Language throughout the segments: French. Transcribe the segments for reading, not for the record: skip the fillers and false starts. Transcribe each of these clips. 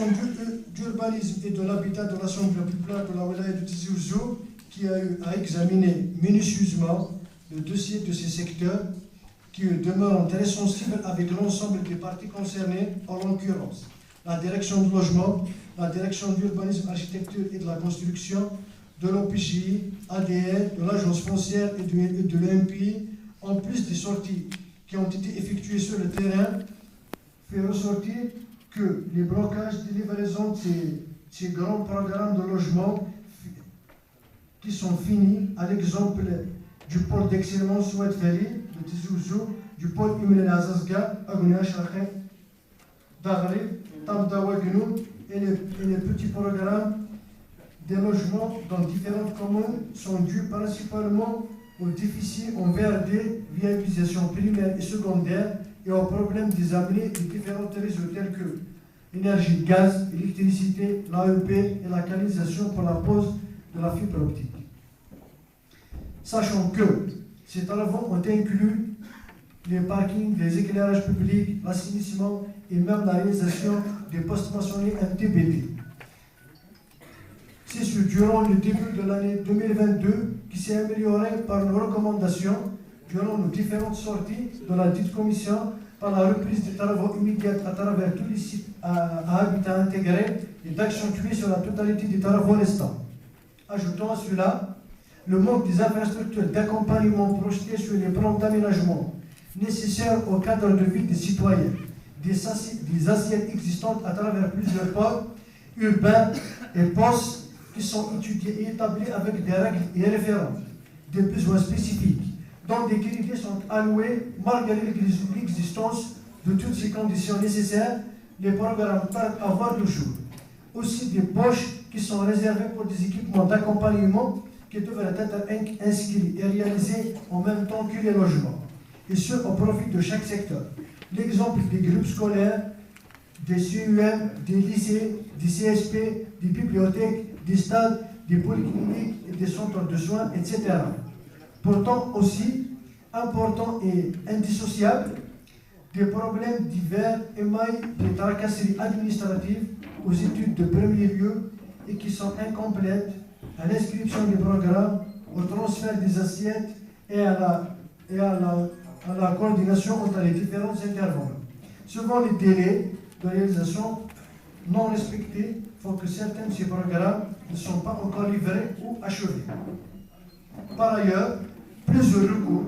direction d'urbanisme et de l'habitat de l'Assemblée populaire de la wilaya de Tizi Ouzou qui a eu à examiner minutieusement le dossier de ces secteurs qui demeurent très sensibles avec l'ensemble des parties concernées, en l'occurrence la direction du logement, la direction de l'urbanisme, architecture et de la construction, de l'OPJ, ADN, de l'agence foncière et de l'EMPI, en plus des sorties qui ont été effectuées sur le terrain, fait ressortir que les blocages de livraison de ces grands programmes de logement qui sont finis, à l'exemple du pôle d'excellence Oued Fali, de Tizi Ouzou, du pôle Imel Azazga, Agounia Charkhe, Dagri, Tamdawa Genoud, et les petits programmes des logements dans différentes communes sont dus principalement au déficit en VRD, viabilisation primaire et secondaire, et aux problèmes des amenés de différents réseaux tels que énergie, gaz, électricité, l'AEP et la canalisation pour la pose de la fibre optique. Sachant que ces travaux ont inclus les parkings, les éclairages publics, l'assainissement et même la réalisation des postes mentionnés MTBT. C'est ce durant le début de l'année 2022 qui s'est amélioré par nos recommandations durant nos différentes sorties de la dite commission par la reprise des travaux immédiats à travers tous les sites à habitat intégré et d'accentuer sur la totalité des travaux restants. Ajoutons à cela le manque des infrastructures d'accompagnement projetées sur les plans d'aménagement nécessaires au cadre de vie des citoyens, des assiettes existantes à travers plusieurs pôles urbains et postes qui sont étudiés et établis avec des règles et références, des besoins spécifiques, dont des crédits sont alloués malgré l'existence de toutes ces conditions nécessaires. Les programmes peuvent avoir le jour. Aussi des poches qui sont réservées pour des équipements d'accompagnement qui devraient être inscrits et réalisés en même temps que les logements, et ce au profit de chaque secteur. L'exemple des groupes scolaires, des CUM, des lycées, des CSP, des bibliothèques, des stades, des polycliniques et des centres de soins, etc. Pourtant aussi important et indissociable, des problèmes divers émaillent des tracasseries administratives aux études de premier lieu et qui sont incomplètes à l'inscription des programmes, au transfert des assiettes et à la coordination entre les différents intervenants. Souvent, les délais de réalisation non respectés font que certains de ces programmes ne sont pas encore livrés ou achevés. Par ailleurs, plusieurs recours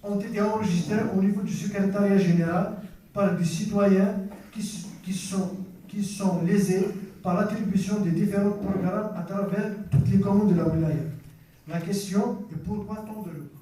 ont été enregistrés au niveau du secrétariat général par des citoyens qui sont lésés par l'attribution des différents programmes à travers toutes les communes de la wilaya. La question est pourquoi tant de recours?